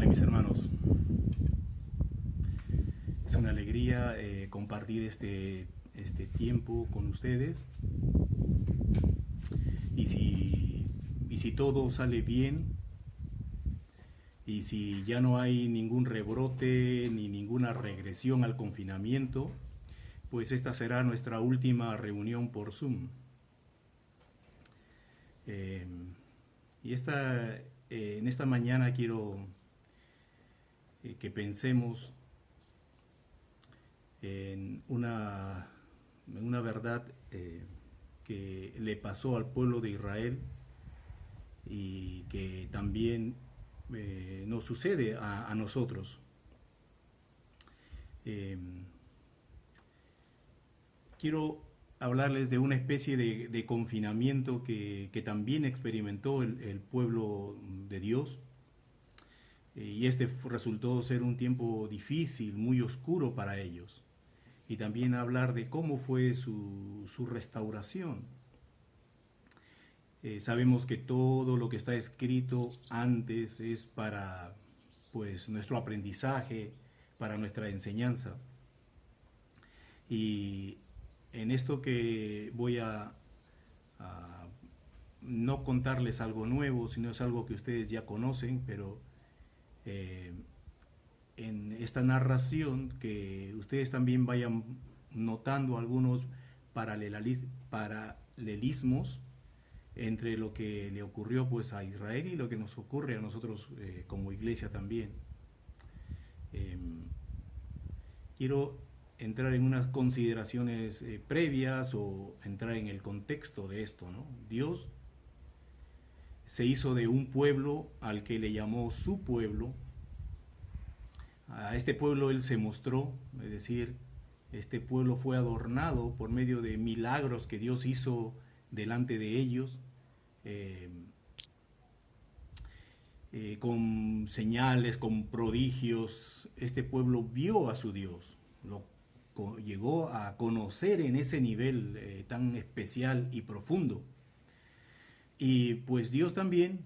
Vale, mis hermanos, es una alegría compartir este tiempo con ustedes. Y si todo sale bien, y si ya no hay ningún rebrote ni ninguna regresión al confinamiento, pues esta será nuestra última reunión por Zoom. Eh, en esta mañana quiero que pensemos en una verdad que le pasó al pueblo de Israel y que también nos sucede a nosotros. Eh, Quiero hablarles de una especie de confinamiento que también experimentó el pueblo de Dios. Y resultó ser un tiempo difícil, muy oscuro para ellos. Y también hablar de cómo fue su restauración. Sabemos que todo lo que está escrito antes es para pues nuestro aprendizaje, para nuestra enseñanza. Y en esto que voy a no contarles algo nuevo, sino es algo que ustedes ya conocen, pero en esta narración que ustedes también vayan notando algunos paralelismos entre lo que le ocurrió pues a Israel y lo que nos ocurre a nosotros como iglesia también. Eh, Quiero entrar en unas consideraciones previas o entrar en el contexto de esto, ¿no? Dios se hizo de un pueblo al que le llamó su pueblo. A este pueblo él se mostró, es decir, este pueblo fue adornado por medio de milagros que Dios hizo delante de ellos, eh, con señales, con prodigios. Este pueblo vio a su Dios, llegó a conocer en ese nivel tan especial y profundo. Y pues Dios también,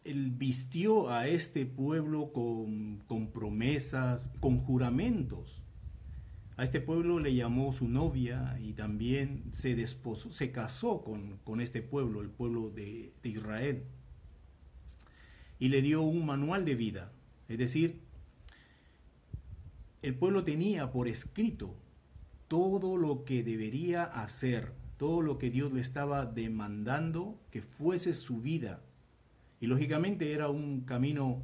él vistió a este pueblo con promesas, con juramentos. A este pueblo le llamó su novia y también se desposó, se casó con este pueblo, el pueblo de Israel. Y le dio un manual de vida. Es decir, el pueblo tenía por escrito todo lo que debería hacer, todo lo que Dios le estaba demandando que fuese su vida. Y lógicamente era un camino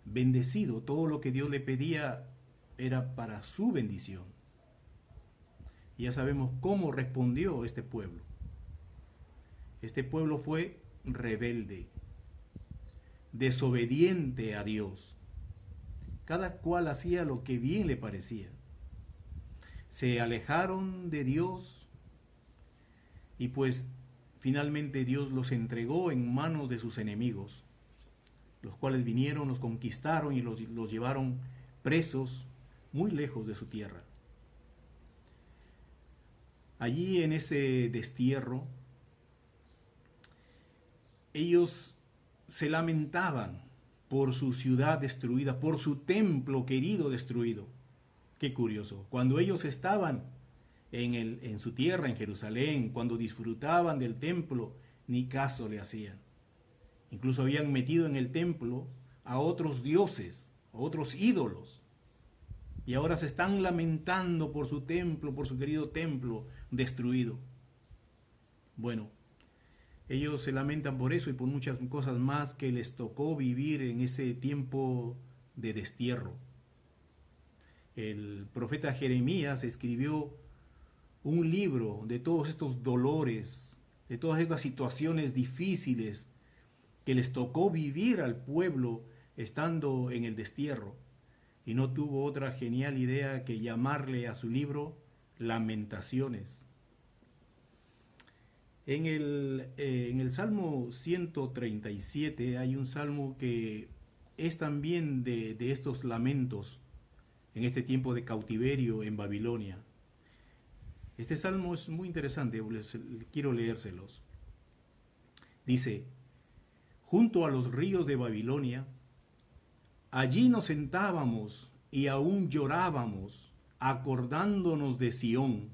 bendecido, todo lo que Dios le pedía era para su bendición. Y ya sabemos cómo respondió este pueblo. Este pueblo fue rebelde, desobediente a Dios. Cada cual hacía lo que bien le parecía. Se alejaron de Dios y pues finalmente Dios los entregó en manos de sus enemigos, los cuales vinieron, los conquistaron y los llevaron presos muy lejos de su tierra. Allí en ese destierro, ellos se lamentaban por su ciudad destruida, por su templo querido destruido. Qué curioso. Cuando ellos estaban en su tierra, en Jerusalén, cuando disfrutaban del templo, ni caso le hacían. Incluso habían metido en el templo a otros dioses, a otros ídolos. Y ahora se están lamentando por su templo, por su querido templo destruido. Bueno, ellos se lamentan por eso y por muchas cosas más que les tocó vivir en ese tiempo de destierro. El profeta Jeremías escribió un libro de todos estos dolores, de todas estas situaciones difíciles que les tocó vivir al pueblo estando en el destierro. Y no tuvo otra genial idea que llamarle a su libro Lamentaciones. En el Salmo 137 hay un salmo que es también de estos lamentos en este tiempo de cautiverio en Babilonia. Este salmo es muy interesante, quiero leérselos. Dice: junto a los ríos de Babilonia Allí nos sentábamos y aún llorábamos, acordándonos de Sión.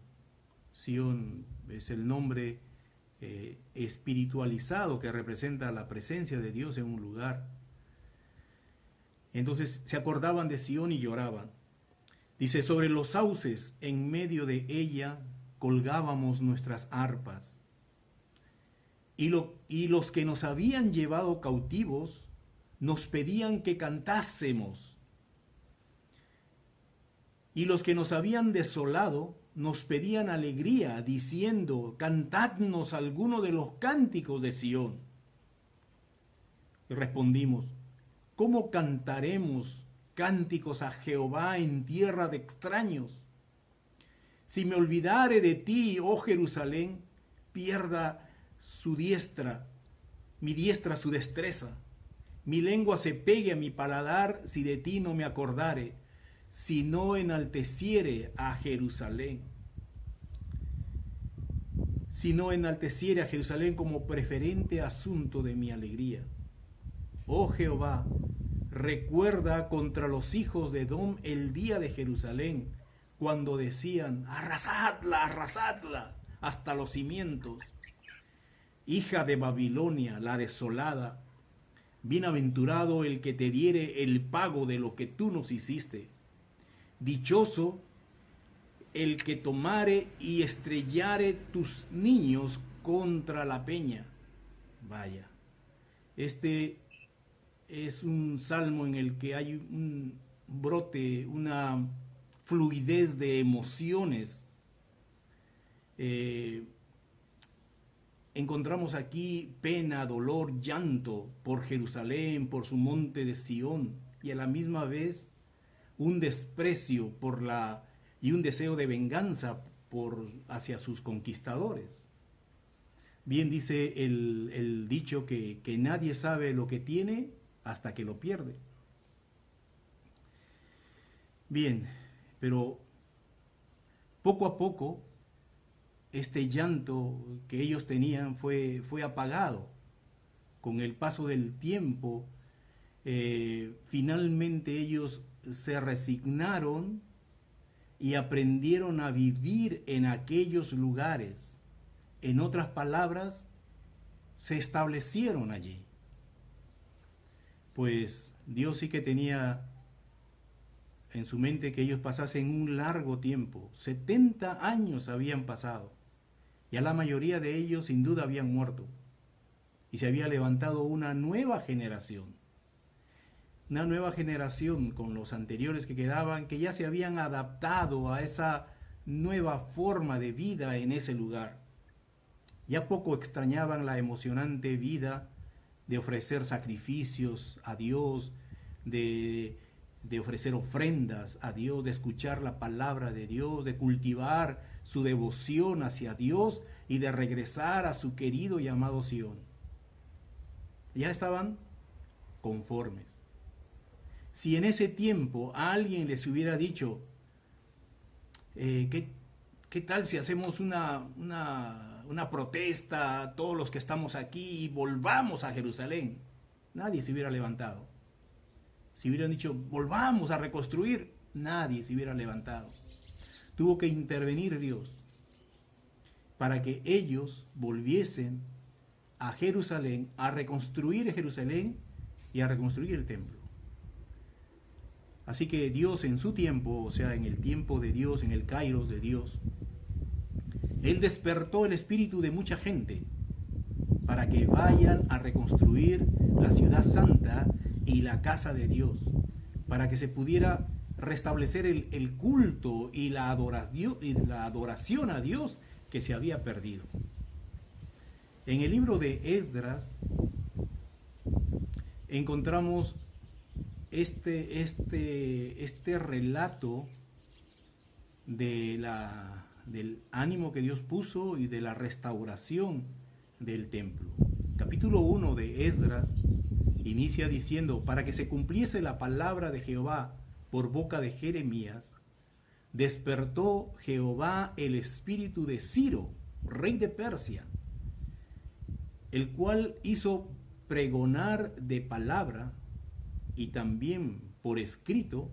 Sión es el nombre espiritualizado que representa la presencia de Dios en un lugar. Entonces se acordaban de Sión y lloraban. Dice, sobre los sauces, en medio de ella, colgábamos nuestras arpas. Y los que nos habían llevado cautivos nos pedían que cantásemos. Y los que nos habían desolado nos pedían alegría, diciendo, cantadnos alguno de los cánticos de Sión. Y respondimos, ¿cómo cantaremos cánticos a Jehová en tierra de extraños? Si me olvidare de ti, oh Jerusalén, pierda su diestra, mi diestra su destreza. Mi lengua se pegue a mi paladar si de ti no me acordare, si no enalteciere a Jerusalén. Si no enalteciere a Jerusalén como preferente asunto de mi alegría. Oh Jehová, recuerda contra los hijos de Edom el día de Jerusalén, cuando decían, arrasadla, arrasadla, hasta los cimientos. Hija de Babilonia, la desolada, bienaventurado el que te diere el pago de lo que tú nos hiciste. Dichoso el que tomare y estrellare tus niños contra la peña. Vaya, este es un salmo en el que hay un brote, una fluidez de emociones. Encontramos aquí pena, dolor, llanto por Jerusalén, por su monte de Sión, y a la misma vez un desprecio y un deseo de venganza hacia sus conquistadores. Bien dice el dicho que nadie sabe lo que tiene hasta que lo pierde. Bien, pero poco a poco este llanto que ellos tenían fue apagado. Con el paso del tiempo, finalmente ellos se resignaron y aprendieron a vivir en aquellos lugares. En otras palabras, se establecieron allí. Pues Dios sí que tenía en su mente que ellos pasasen un largo tiempo. 70 años habían pasado. Ya la mayoría de ellos sin duda habían muerto. Y se había levantado una nueva generación. Una nueva generación con los anteriores que quedaban, que ya se habían adaptado a esa nueva forma de vida en ese lugar. Ya poco extrañaban la emocionante vida de ofrecer sacrificios a Dios, de ofrecer ofrendas a Dios, de escuchar la palabra de Dios, de cultivar su devoción hacia Dios y de regresar a su querido y amado Sión. Ya estaban conformes. Si en ese tiempo a alguien les hubiera dicho, ¿qué tal si hacemos una protesta, todos los que estamos aquí, y volvamos a Jerusalén? Nadie se hubiera levantado. Si hubieran dicho, volvamos a reconstruir, nadie se hubiera levantado. Tuvo que intervenir Dios para que ellos volviesen a Jerusalén, a reconstruir Jerusalén y a reconstruir el templo. Así que Dios en su tiempo, o sea, en el tiempo de Dios, en el kairos de Dios, Él despertó el espíritu de mucha gente para que vayan a reconstruir la ciudad santa y la casa de Dios, para que se pudiera restablecer el culto y la adoración a Dios que se había perdido. En el libro de Esdras encontramos este relato del ánimo que Dios puso y de la restauración del templo. Capítulo 1 de Esdras inicia diciendo, para que se cumpliese la palabra de Jehová por boca de Jeremías, despertó Jehová el espíritu de Ciro, rey de Persia, el cual hizo pregonar de palabra y también por escrito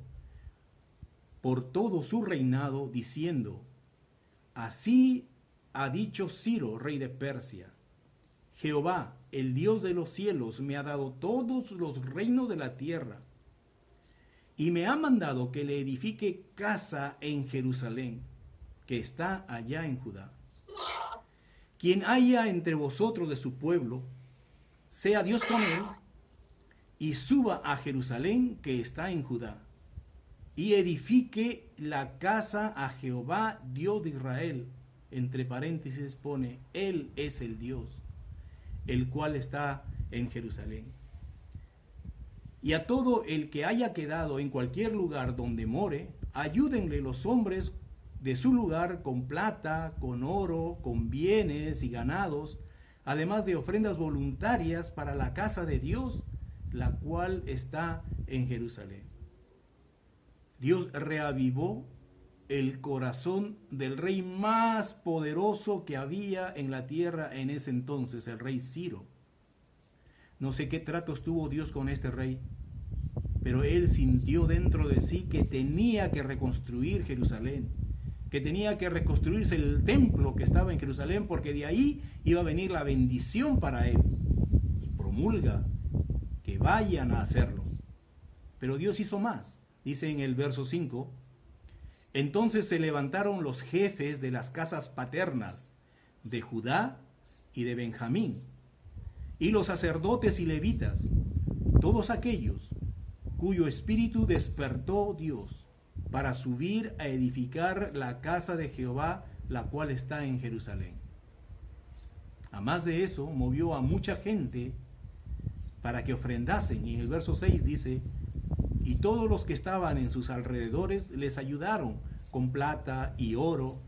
por todo su reinado, diciendo: así ha dicho Ciro, rey de Persia: Jehová, el Dios de los cielos, me ha dado todos los reinos de la tierra, y me ha mandado que le edifique casa en Jerusalén, que está allá en Judá. Quien haya entre vosotros de su pueblo, sea Dios con él, y suba a Jerusalén, que está en Judá, y edifique la casa a Jehová, Dios de Israel. Entre paréntesis pone: Él es el Dios, el cual está en Jerusalén. Y a todo el que haya quedado en cualquier lugar donde more, ayúdenle los hombres de su lugar con plata, con oro, con bienes y ganados, además de ofrendas voluntarias para la casa de Dios, la cual está en Jerusalén. Dios reavivó el corazón del rey más poderoso que había en la tierra en ese entonces, el rey Ciro. No sé qué tratos tuvo Dios con este rey, pero él sintió dentro de sí que tenía que reconstruir Jerusalén, que tenía que reconstruirse el templo que estaba en Jerusalén, porque de ahí iba a venir la bendición para él. Y promulga que vayan a hacerlo. Pero Dios hizo más. Dice en el verso 5: entonces se levantaron los jefes de las casas paternas de Judá y de Benjamín, y los sacerdotes y levitas, todos aquellos cuyo espíritu despertó Dios, para subir a edificar la casa de Jehová, la cual está en Jerusalén. A más de eso, movió a mucha gente para que ofrendasen. Y en el verso 6 dice: y todos los que estaban en sus alrededores les ayudaron con plata y oro,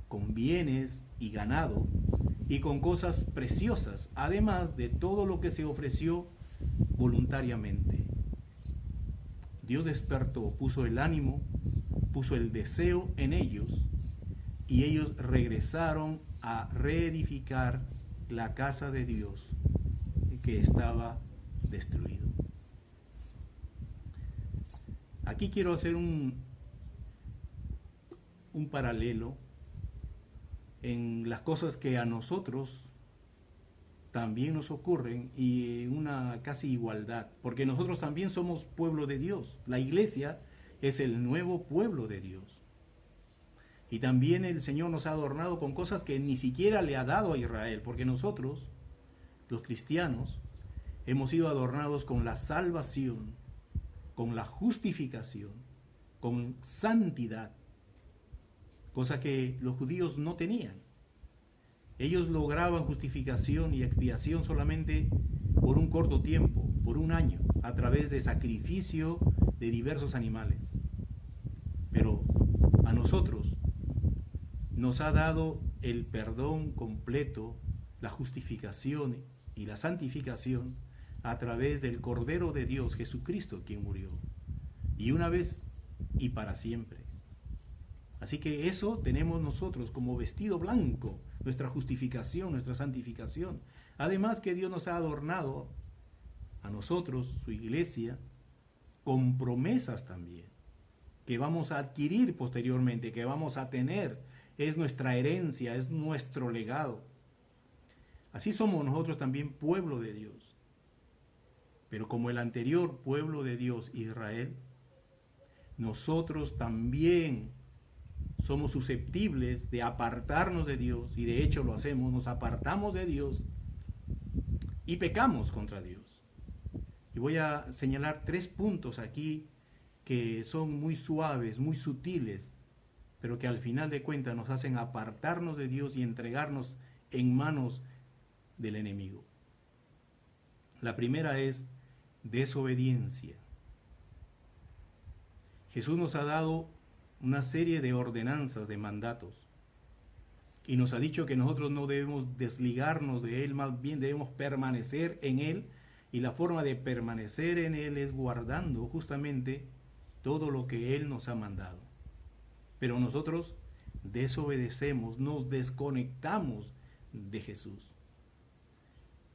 con bienes y ganado, y con cosas preciosas, además de todo lo que se ofreció voluntariamente. Dios despertó, puso el ánimo, puso el deseo en ellos, y ellos regresaron a reedificar la casa de Dios que estaba destruido. Aquí quiero hacer un paralelo en las cosas que a nosotros también nos ocurren, y una casi igualdad, porque nosotros también somos pueblo de Dios. La iglesia es el nuevo pueblo de Dios. Y también el Señor nos ha adornado con cosas que ni siquiera le ha dado a Israel, porque nosotros, los cristianos, hemos sido adornados con la salvación, con la justificación, con santidad, cosa que los judíos no tenían. Ellos lograban justificación y expiación solamente por un corto tiempo, por un año, a través de sacrificio de diversos animales. Pero a nosotros nos ha dado el perdón completo, la justificación y la santificación a través del Cordero de Dios, Jesucristo, quien murió, y una vez y para siempre. Así que eso tenemos nosotros como vestido blanco, nuestra justificación, nuestra santificación. Además que Dios nos ha adornado a nosotros, su iglesia, con promesas también, que vamos a adquirir posteriormente, que vamos a tener. Es nuestra herencia, es nuestro legado. Así somos nosotros también pueblo de Dios. Pero como el anterior pueblo de Dios, Israel, nosotros también somos susceptibles de apartarnos de Dios, y de hecho lo hacemos, nos apartamos de Dios y pecamos contra Dios. Y voy a señalar 3 puntos aquí que son muy suaves, muy sutiles, pero que al final de cuentas nos hacen apartarnos de Dios y entregarnos en manos del enemigo. La primera es desobediencia. Jesús nos ha dado una serie de ordenanzas, de mandatos, y nos ha dicho que nosotros no debemos desligarnos de Él, más bien debemos permanecer en Él, y la forma de permanecer en Él es guardando justamente todo lo que Él nos ha mandado. Pero nosotros desobedecemos, nos desconectamos de Jesús.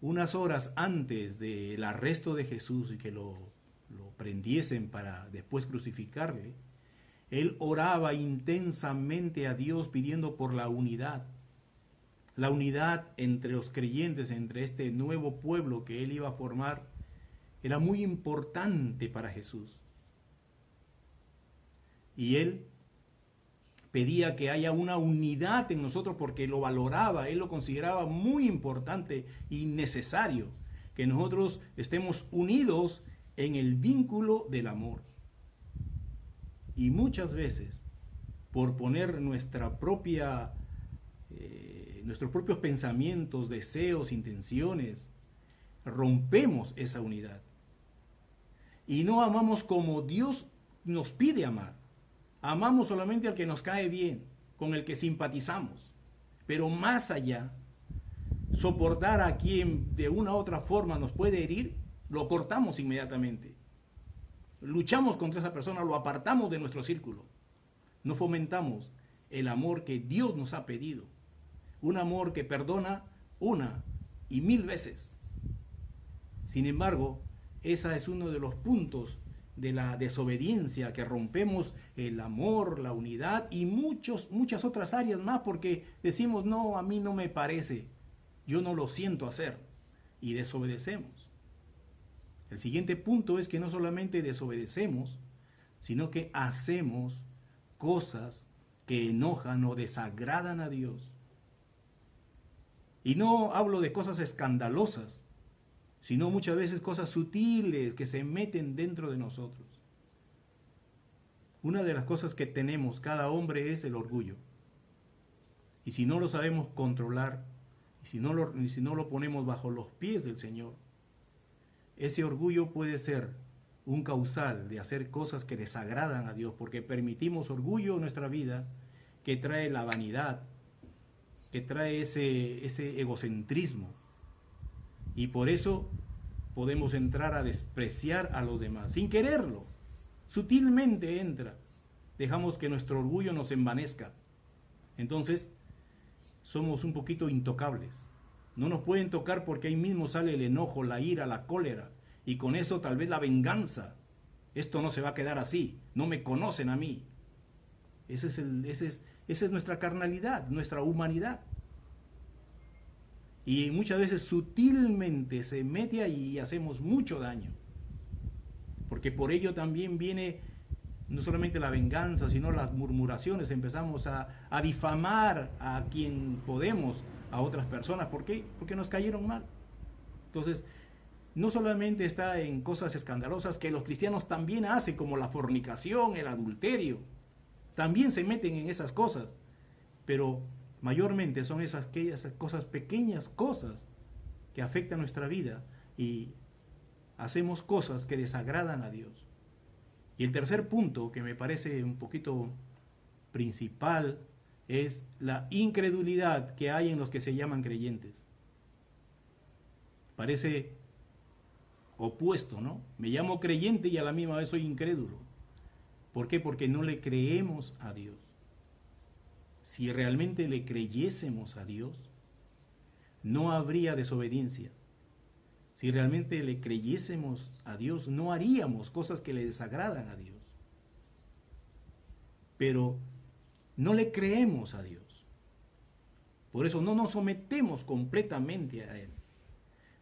Unas horas antes del arresto de Jesús y que lo lo prendiesen para después crucificarle, él oraba intensamente a Dios pidiendo por la unidad entre los creyentes, entre este nuevo pueblo que él iba a formar, era muy importante para Jesús. Y él pedía que haya una unidad en nosotros porque lo valoraba, él lo consideraba muy importante y necesario, que nosotros estemos unidos en el vínculo del amor. Y muchas veces, por poner nuestros propios pensamientos, deseos, intenciones, rompemos esa unidad. Y no amamos como Dios nos pide amar. Amamos solamente al que nos cae bien, con el que simpatizamos. Pero más allá, soportar a quien de una u otra forma nos puede herir, lo cortamos inmediatamente. Luchamos contra esa persona, lo apartamos de nuestro círculo. No fomentamos el amor que Dios nos ha pedido. Un amor que perdona una y 1000 veces. Sin embargo, ese es uno de los puntos de la desobediencia, que rompemos el amor, la unidad y muchas otras áreas más, porque decimos, no, a mí no me parece, yo no lo siento hacer, y desobedecemos. El siguiente punto es que no solamente desobedecemos, sino que hacemos cosas que enojan o desagradan a Dios. Y no hablo de cosas escandalosas, sino muchas veces cosas sutiles que se meten dentro de nosotros. Una de las cosas que tenemos cada hombre es el orgullo. Y si no lo sabemos controlar, y si no lo ponemos bajo los pies del Señor, ese orgullo puede ser un causal de hacer cosas que desagradan a Dios, porque permitimos orgullo en nuestra vida que trae la vanidad, que trae ese egocentrismo. Y por eso podemos entrar a despreciar a los demás, sin quererlo. Sutilmente entra. Dejamos que nuestro orgullo nos envanezca. Entonces, somos un poquito intocables. No nos pueden tocar porque ahí mismo sale el enojo, la ira, la cólera. Y con eso tal vez la venganza. Esto no se va a quedar así. No me conocen a mí. Esa es nuestra carnalidad, nuestra humanidad. Y muchas veces sutilmente se mete ahí y hacemos mucho daño. Porque por ello también viene no solamente la venganza, sino las murmuraciones. Empezamos a difamar a quien podemos, a otras personas. ¿Por qué? Porque nos cayeron mal. Entonces, no solamente está en cosas escandalosas que los cristianos también hacen, como la fornicación, el adulterio. También se meten en esas cosas. Pero mayormente son aquellas cosas, pequeñas cosas que afectan nuestra vida y hacemos cosas que desagradan a Dios. Y el tercer punto, que me parece un poquito principal, es la incredulidad que hay en los que se llaman creyentes. Parece opuesto, ¿no? Me llamo creyente y a la misma vez soy incrédulo. ¿Por qué? Porque no le creemos a Dios. Si realmente le creyésemos a Dios, no habría desobediencia. Si realmente le creyésemos a Dios, no haríamos cosas que le desagradan a Dios. Pero no le creemos a Dios. Por eso no nos sometemos completamente a Él.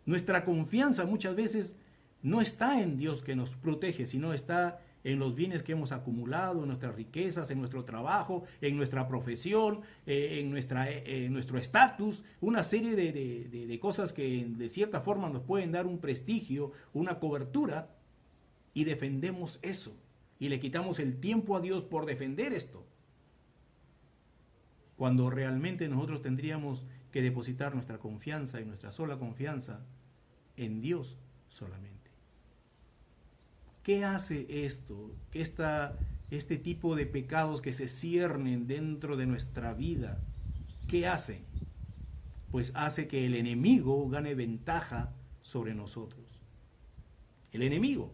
Nuestra confianza muchas veces no está en Dios que nos protege, sino está en los bienes que hemos acumulado, en nuestras riquezas, en nuestro trabajo, en nuestra profesión, en nuestro estatus, una serie de cosas que de cierta forma nos pueden dar un prestigio, una cobertura, y defendemos eso, y le quitamos el tiempo a Dios por defender esto, cuando realmente nosotros tendríamos que depositar nuestra confianza y nuestra sola confianza en Dios solamente. ¿Qué hace esto? Este tipo de pecados que se ciernen dentro de nuestra vida, ¿qué hace? Pues hace que el enemigo gane ventaja sobre nosotros. El enemigo.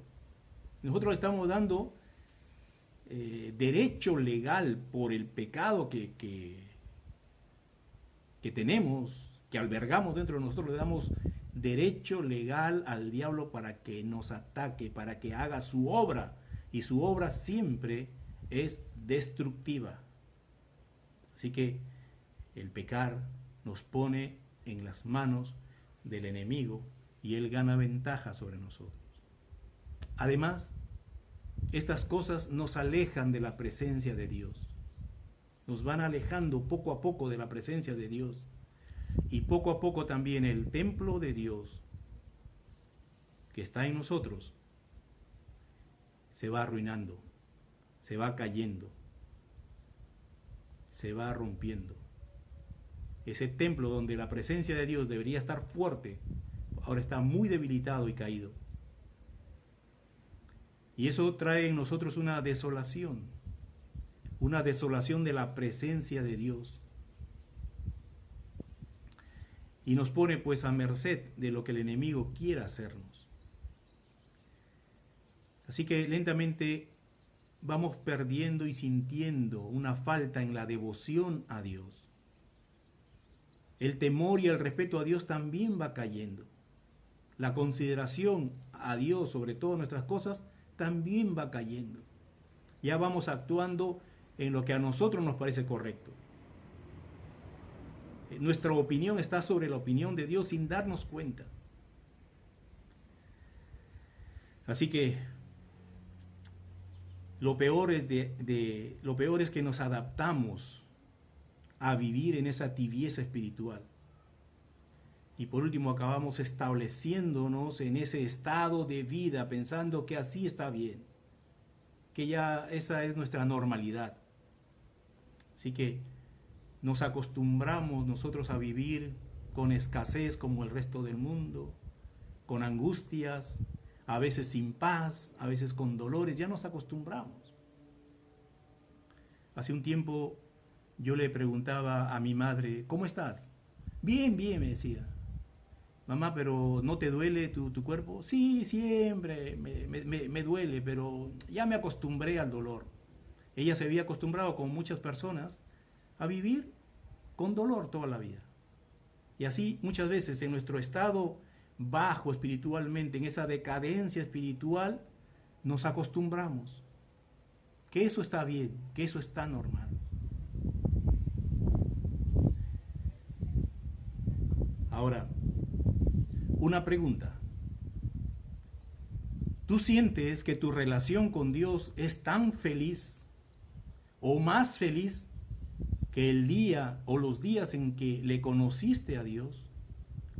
Nosotros le estamos dando derecho legal por el pecado que tenemos, que albergamos dentro de nosotros, le damos derecho legal al diablo para que nos ataque, para que haga su obra. Y su obra siempre es destructiva. Así que el pecar nos pone en las manos del enemigo y él gana ventaja sobre nosotros. Además, estas cosas nos alejan de la presencia de Dios. Nos van alejando poco a poco de la presencia de Dios. Y poco a poco también el templo de Dios que está en nosotros se va arruinando, se va cayendo, se va rompiendo. Ese templo donde la presencia de Dios debería estar fuerte, ahora está muy debilitado y caído. Y eso trae en nosotros una desolación de la presencia de Dios. Y nos pone pues a merced de lo que el enemigo quiera hacernos. Así que lentamente vamos perdiendo y sintiendo una falta en la devoción a Dios. El temor y el respeto a Dios también va cayendo. La consideración a Dios sobre todas nuestras cosas también va cayendo. Ya vamos actuando en lo que a nosotros nos parece correcto. Nuestra opinión está sobre la opinión de Dios sin darnos cuenta. Así que lo peor es que nos adaptamos a vivir en esa tibieza espiritual. Y por último acabamos estableciéndonos en ese estado de vida pensando que así está bien, que ya esa es nuestra normalidad. Así que nos acostumbramos nosotros a vivir con escasez como el resto del mundo, con angustias, a veces sin paz, a veces con dolores, ya nos acostumbramos. Hace un tiempo yo le preguntaba a mi madre, ¿cómo estás? Bien, bien, me decía. Mamá, pero ¿no te duele tu cuerpo? Sí, siempre me duele, pero ya me acostumbré al dolor. Ella se había acostumbrado, como muchas personas, a vivir con dolor toda la vida. Y así muchas veces en nuestro estado bajo espiritualmente, en esa decadencia espiritual, nos acostumbramos. Que eso está bien, que eso está normal. Ahora, una pregunta. ¿Tú sientes que tu relación con Dios es tan feliz o más feliz que el día o los días en que le conociste a Dios?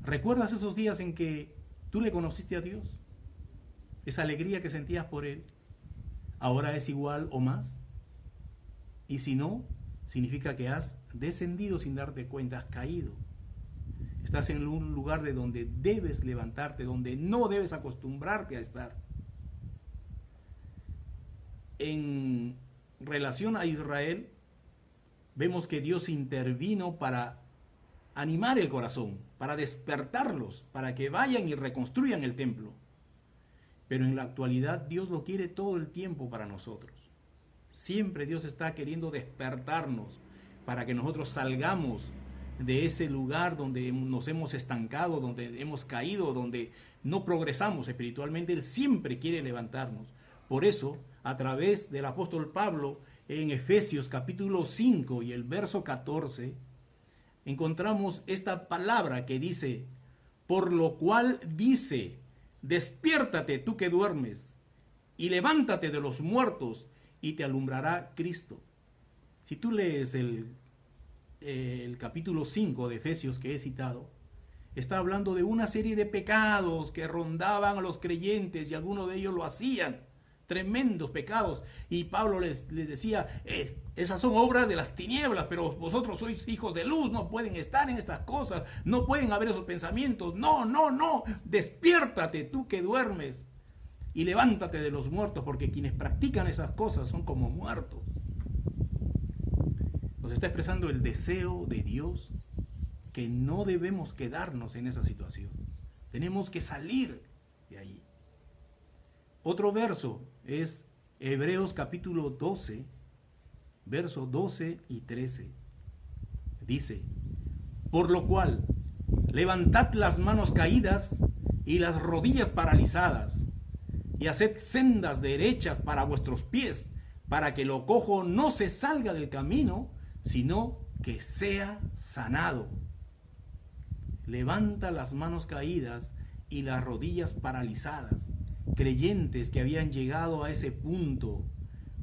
¿Recuerdas esos días en que tú le conociste a Dios? Esa alegría que sentías por Él, ¿ahora es igual o más? Y si no, significa que has descendido sin darte cuenta, has caído. Estás en un lugar de donde debes levantarte, donde no debes acostumbrarte a estar. En relación a Israel, vemos que Dios intervino para animar el corazón, para despertarlos, para que vayan y reconstruyan el templo. Pero en la actualidad Dios lo quiere todo el tiempo para nosotros. Siempre Dios está queriendo despertarnos para que nosotros salgamos de ese lugar donde nos hemos estancado, donde hemos caído, donde no progresamos espiritualmente. Él siempre quiere levantarnos. Por eso, a través del apóstol Pablo, en Efesios capítulo 5 y el verso 14, encontramos esta palabra que dice, por lo cual dice, despiértate tú que duermes, y levántate de los muertos, y te alumbrará Cristo. Si tú lees el capítulo 5 de Efesios que he citado, está hablando de una serie de pecados que rondaban a los creyentes y algunos de ellos lo hacían, tremendos pecados, y Pablo les decía, esas son obras de las tinieblas, pero vosotros sois hijos de luz, no pueden estar en estas cosas, no pueden haber esos pensamientos, no, despiértate tú que duermes y levántate de los muertos, porque quienes practican esas cosas son como muertos. Nos está expresando el deseo de Dios que no debemos quedarnos en esa situación. Tenemos que salir de ahí. Otro verso es Hebreos capítulo 12, versos 12 y 13. Dice, por lo cual, Levantad las manos caídas y las rodillas paralizadas, y haced sendas derechas para vuestros pies, para que lo cojo no se salga del camino, sino que sea sanado. Levanta las manos caídas y las rodillas paralizadas, creyentes que habían llegado a ese punto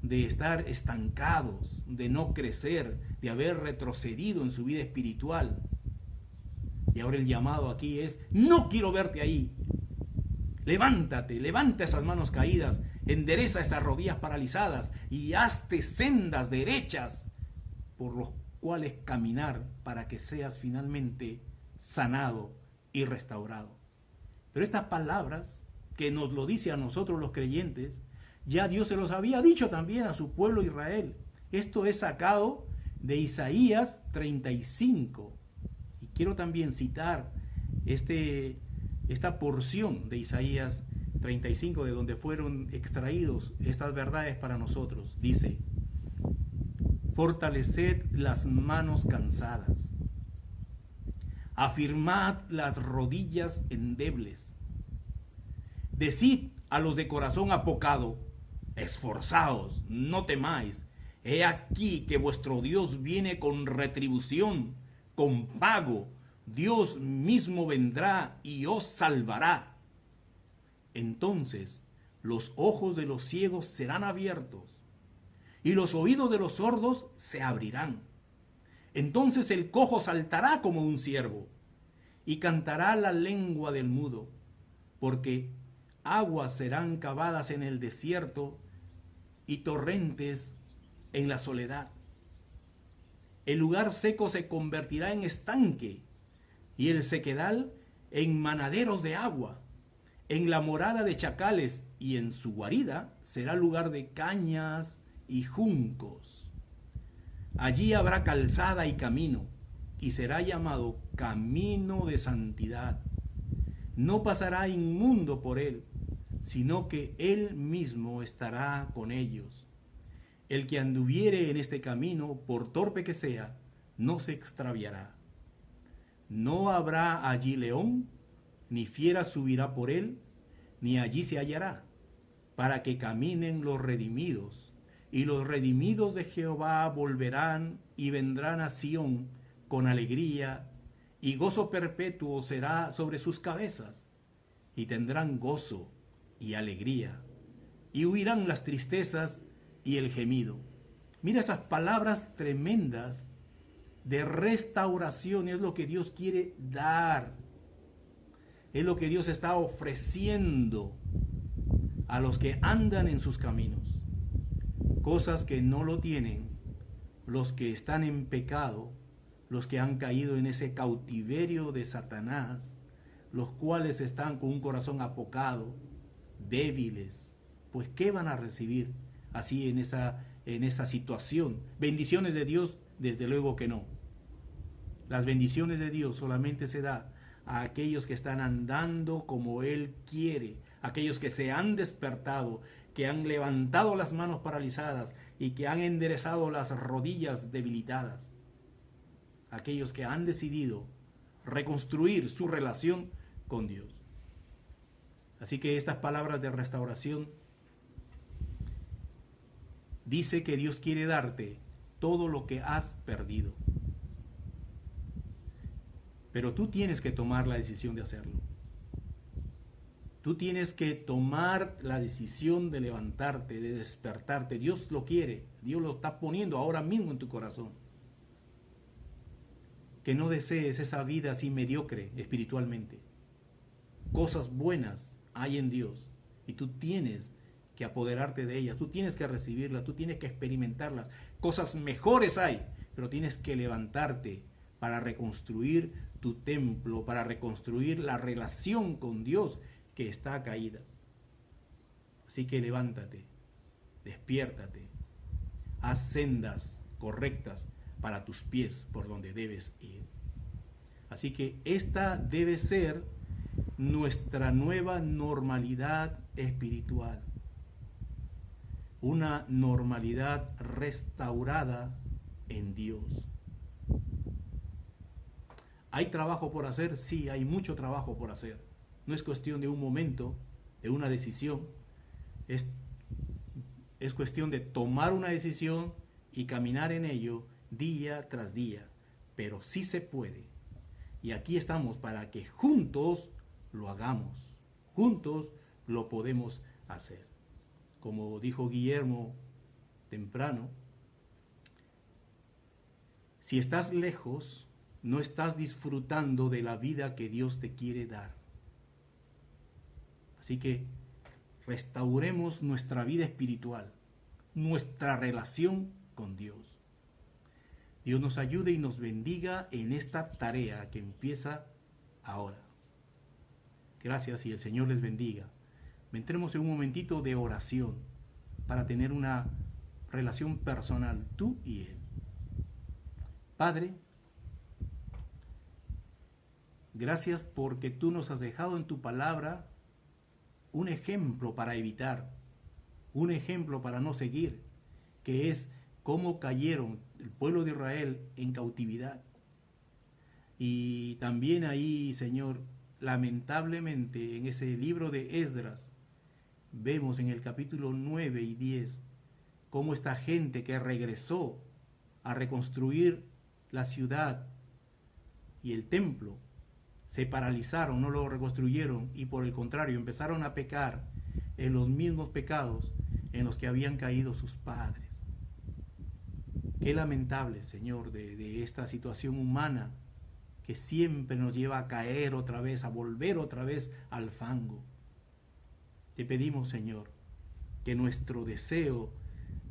de estar estancados, de no crecer, de haber retrocedido en su vida espiritual. Y ahora el llamado aquí es: no quiero verte ahí. Levántate, levanta esas manos caídas, endereza esas rodillas paralizadas y hazte sendas derechas por los cuales caminar para que seas finalmente sanado y restaurado. Pero estas palabras que nos lo dice a nosotros los creyentes, ya Dios se los había dicho también a su pueblo Israel. Esto es sacado de Isaías 35. Y quiero también citar esta porción de Isaías 35, de donde fueron extraídos estas verdades para nosotros. Dice: fortaleced las manos cansadas, afirmad las rodillas endebles, decid a los de corazón apocado: esforzaos, no temáis, he aquí que vuestro Dios viene con retribución, con pago. Dios mismo vendrá y os salvará. Entonces los ojos de los ciegos serán abiertos y los oídos de los sordos se abrirán. Entonces el cojo saltará como un ciervo y cantará la lengua del mudo, porque aguas serán cavadas en el desierto y torrentes en la soledad. El lugar seco se convertirá en estanque y el sequedal en manaderos de agua. En la morada de chacales y en su guarida será lugar de cañas y juncos. Allí habrá calzada y camino, y será llamado camino de santidad. No pasará inmundo por él, sino que él mismo estará con ellos. El que anduviere en este camino, por torpe que sea, no se extraviará. No habrá allí león, ni fiera subirá por él, ni allí se hallará, para que caminen los redimidos. Y los redimidos de Jehová volverán y vendrán a Sión con alegría, y gozo perpetuo será sobre sus cabezas, y tendrán gozo y alegría, y huirán las tristezas y el gemido. Mira esas palabras tremendas de restauración. Es lo que Dios quiere dar, es lo que Dios está ofreciendo a los que andan en sus caminos. Cosas que no lo tienen los que están en pecado, los que han caído en ese cautiverio de Satanás, los cuales están con un corazón apocado, débiles. Pues ¿qué van a recibir así en esa situación? ¿Bendiciones de Dios? Desde luego que no. Las bendiciones de Dios solamente se da a aquellos que están andando como Él quiere, aquellos que se han despertado, que han levantado las manos paralizadas y que han enderezado las rodillas debilitadas, aquellos que han decidido reconstruir su relación con Dios. Así que estas palabras de restauración dice que Dios quiere darte todo lo que has perdido. Pero tú tienes que tomar la decisión de hacerlo. Tú tienes que tomar la decisión de levantarte, de despertarte. Dios lo quiere, Dios lo está poniendo ahora mismo en tu corazón. Que no desees esa vida así mediocre espiritualmente. Cosas buenas hay en Dios y tú tienes que apoderarte de ellas, tú tienes que recibirlas, tú tienes que experimentarlas. Cosas mejores hay, pero tienes que levantarte para reconstruir tu templo, para reconstruir la relación con Dios que está caída. Así que levántate, despiértate, haz sendas correctas para tus pies por donde debes ir. Así que esta debe ser nuestra nueva normalidad espiritual. Una normalidad restaurada en Dios. ¿Hay trabajo por hacer? Sí, hay mucho trabajo por hacer. No es cuestión de un momento, de una decisión. Es, es cuestión de tomar una decisión y caminar en ello día tras día. Pero sí se puede. Y aquí estamos para que juntos lo hagamos. Juntos lo podemos hacer. Como dijo Guillermo temprano, si estás lejos, no estás disfrutando de la vida que Dios te quiere dar. Así que restauremos nuestra vida espiritual, nuestra relación con Dios. Dios nos ayude y nos bendiga en esta tarea que empieza ahora. Gracias y el Señor les bendiga. Entremos en un momentito de oración para tener una relación personal, tú y Él. Padre, gracias porque tú nos has dejado en tu palabra un ejemplo para evitar, un ejemplo para no seguir, que es cómo cayeron el pueblo de Israel en cautividad. Y también ahí, Señor, lamentablemente en ese libro de Esdras, vemos en el capítulo 9 y 10 cómo esta gente que regresó a reconstruir la ciudad y el templo se paralizaron, no lo reconstruyeron y por el contrario empezaron a pecar en los mismos pecados en los que habían caído sus padres. Qué lamentable, Señor, de esta situación humana que siempre nos lleva a caer otra vez, a volver otra vez al fango. Te pedimos, Señor, que nuestro deseo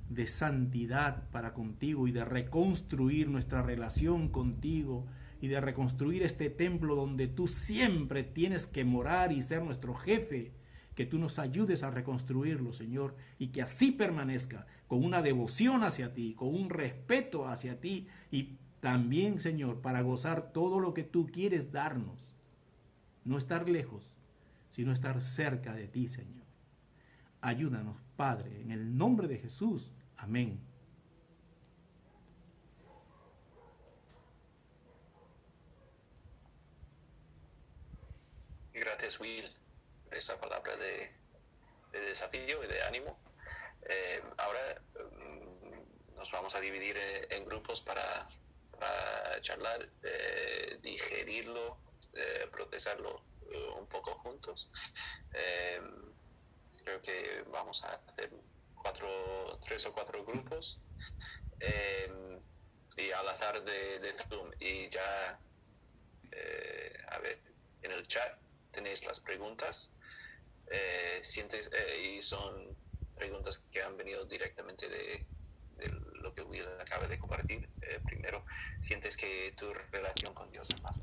de santidad para contigo y de reconstruir nuestra relación contigo y de reconstruir este templo donde tú siempre tienes que morar y ser nuestro jefe, que tú nos ayudes a reconstruirlo, Señor, y que así permanezca, con una devoción hacia ti, con un respeto hacia ti y también, Señor, para gozar todo lo que tú quieres darnos. No estar lejos, sino estar cerca de ti, Señor. Ayúdanos, Padre, en el nombre de Jesús. Amén. Gracias, Will, por esa palabra de desafío y de ánimo. Ahora nos vamos a dividir en grupos para charlar, digerirlo, procesarlo un poco juntos. Creo que vamos a hacer 3 o 4 grupos y al azar de Zoom. Y ya, a ver, en el chat tenéis las preguntas. Y son preguntas que han venido directamente de lo que Will acaba de compartir. Primero, ¿sientes que tu relación con Dios es más